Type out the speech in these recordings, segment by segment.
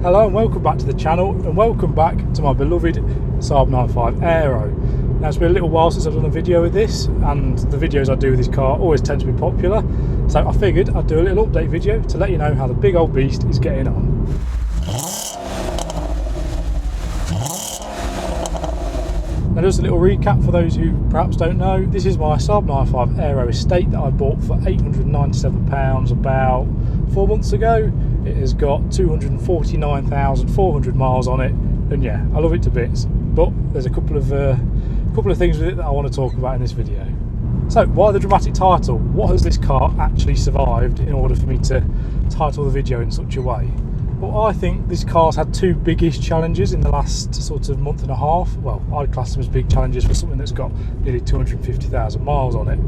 Hello and welcome back to the channel, and welcome back to my beloved Saab 95 Aero. Now it's been a little while since I've done a video with this, and the videos I do with this car always tend to be popular, so I figured I'd do a little update video to let you know how the big old beast is getting on. Now just a little recap for those who perhaps don't know, this is my Saab 95 Aero estate that I bought for £897 about 4 months ago. It has got 249,400 miles on it, and yeah, I love it to bits. But there's a couple of things with it that I want to talk about in this video. So why the dramatic title? What has this car actually survived in order for me to title the video in such a way? Well, I think this car's had two biggish challenges in the last sort of month and a half. Well, I'd class them as big challenges for something that's got nearly 250,000 miles on it.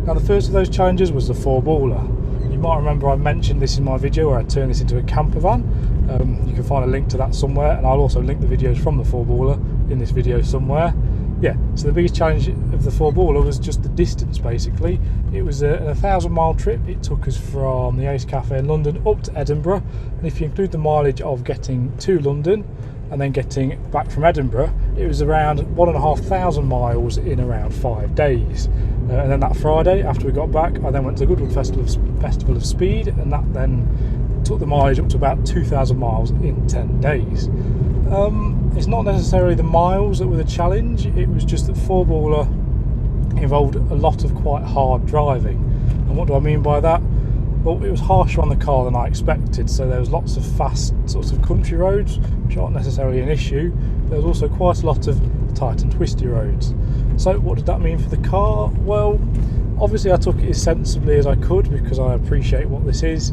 Now the first of those challenges was the four-baller. You might remember I mentioned this in my video where I turned this into a camper van. You can find a link to that somewhere, and I'll also link the videos from the four-baller in this video somewhere. Yeah, so the biggest challenge of the four-baller was just the distance basically. It was a 1,000-mile trip. It took us from the Ace Cafe in London up to Edinburgh, and if you include the mileage of getting to London and then getting back from Edinburgh, it was around 1,500 miles in around 5 days. And then that Friday, after we got back, I then went to the Goodwood Festival of Speed, and that then took the mileage up to about 2,000 miles in 10 days. It's not necessarily the miles that were the challenge, it was just that four-baller involved a lot of quite hard driving. And what do I mean by that? Well, it was harsher on the car than I expected, so there was lots of fast sorts of country roads, which aren't necessarily an issue. There was also quite a lot of tight and twisty roads. So what did that mean for the car? Well, obviously I took it as sensibly as I could because I appreciate what this is,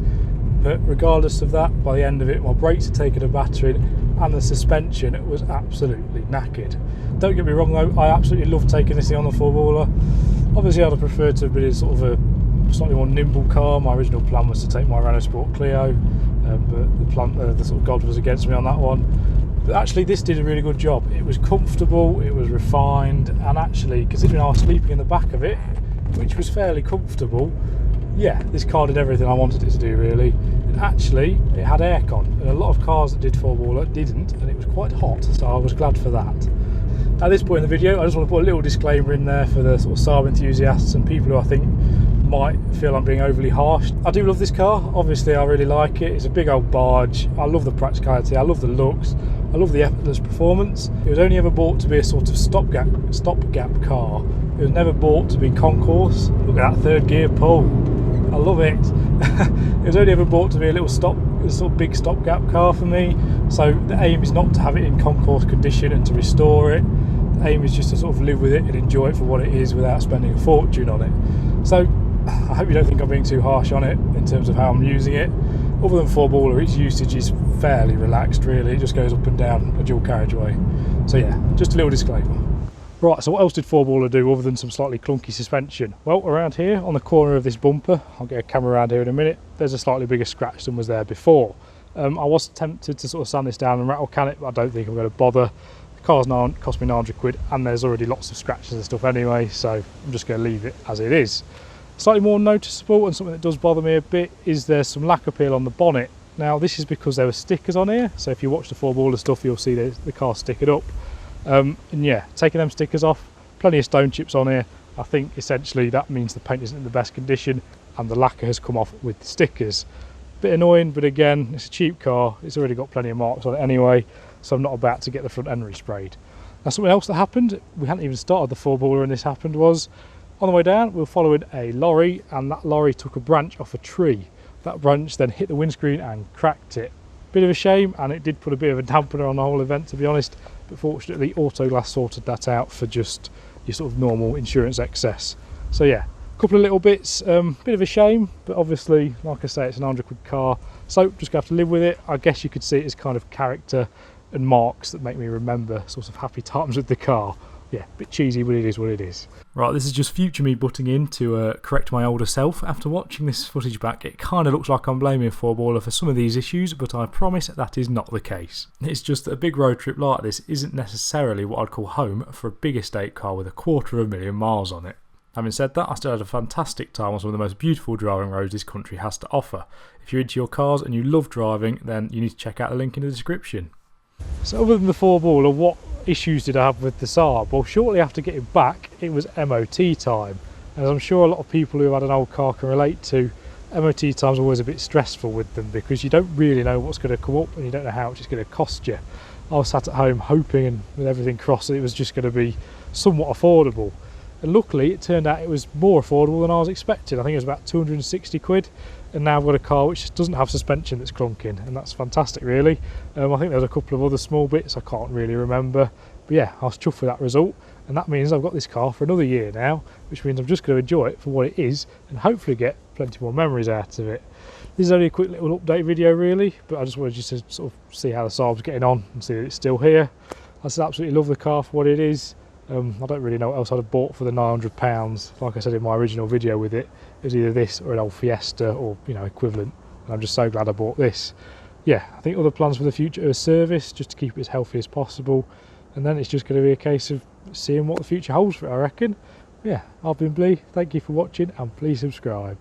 but regardless of that, by the end of it, my brakes had taken a battering and the suspension was absolutely knackered. Don't get me wrong though, I absolutely love taking this thing on the four-baller. Obviously I'd have preferred to have been in sort of a slightly more nimble car. My original plan was to take my Renault Sport Clio, but the sort of God was against me on that one. But actually this did a really good job. It was comfortable, it was refined, and actually, considering I was sleeping in the back of it, which was fairly comfortable, yeah, this car did everything I wanted it to do really. And actually it had aircon, and a lot of cars that did four-baller didn't, and it was quite hot, so I was glad for that. At this point in the video I just want to put a little disclaimer in there for the sort of Saab enthusiasts and people who I think might feel I'm being overly harsh. I do love this car, obviously I really like it. It's a big old barge, I love the practicality, I love the looks, I love the effortless performance. It was only ever bought to be a sort of stopgap car. It was never bought to be concourse. Look at that third gear pull, I love it. It was only ever bought to be a little sort of big stopgap car for me. So the aim is not to have it in concourse condition and to restore it. The aim is just to sort of live with it and enjoy it for what it is without spending a fortune on it. So I hope you don't think I'm being too harsh on it in terms of how I'm using it. Other than four-baller, its usage is fairly relaxed really. It just goes up and down a dual carriageway. So yeah, just a little disclaimer. Right, so what else did four-baller do other than some slightly clunky suspension? Well, around here on the corner of this bumper, I'll get a camera around here in a minute, there's a slightly bigger scratch than was there before. I was tempted to sort of sand this down and rattle can it, but I don't think I'm going to bother. The car's cost me 900 quid and there's already lots of scratches and stuff anyway, so I'm just going to leave it as it is. Slightly more noticeable, and something that does bother me a bit, is there's some lacquer peel on the bonnet. Now this is because there were stickers on here, so if you watch the four-baller stuff you'll see the car stickered up. And yeah, taking them stickers off, plenty of stone chips on here. I think essentially that means the paint isn't in the best condition and the lacquer has come off with the stickers. Bit annoying, but again, it's a cheap car, it's already got plenty of marks on it anyway, so I'm not about to get the front end resprayed. Now something else that happened, we hadn't even started the four-baller and this happened, was on the way down we were following a lorry, and that lorry took a branch off a tree. That branch then hit the windscreen and cracked it. Bit of a shame, and it did put a bit of a dampener on the whole event to be honest, but fortunately Autoglass sorted that out for just your sort of normal insurance excess. So yeah, a couple of little bits, bit of a shame, but obviously like I say it's an 100 quid car, so just gonna have to live with it. I guess you could see it as kind of character and marks that make me remember sort of happy times with the car. Yeah, a bit cheesy, but it is what it is. Right, this is just future me butting in to correct my older self. After watching this footage back, it kind of looks like I'm blaming four-baller for some of these issues, but I promise that is not the case. It's just that a big road trip like this isn't necessarily what I'd call home for a big estate car with 250,000 miles on it. Having said that, I still had a fantastic time on some of the most beautiful driving roads this country has to offer. If you're into your cars and you love driving, then you need to check out the link in the description. So other than the four-baller, what issues did I have with the Saab? Well, shortly after getting back, it was MOT time. And as I'm sure a lot of people who had an old car can relate to, MOT time's always a bit stressful with them because you don't really know what's going to come up and you don't know how much it's going to cost you. I was sat at home hoping, and with everything crossed, that it was just going to be somewhat affordable. And luckily it turned out it was more affordable than I was expecting. I think it was about 260 quid, and now I've got a car which doesn't have suspension that's clunking, and that's fantastic really. I think there's a couple of other small bits I can't really remember, but yeah, I was chuffed with that result, and that means I've got this car for another year now, which means I'm just going to enjoy it for what it is and hopefully get plenty more memories out of it. This is only a quick little update video really, but I just wanted you to sort of see how the Saab's getting on and see that it's still here. I just absolutely love the car for what it is. I don't really know what else I'd have bought for the £900. Like I said in my original video with it, it was either this or an old Fiesta or, you know, equivalent. And I'm just so glad I bought this. Yeah, I think other plans for the future are service, just to keep it as healthy as possible. And then it's just going to be a case of seeing what the future holds for it, I reckon. Yeah, I've been Blee. Thank you for watching, and please subscribe.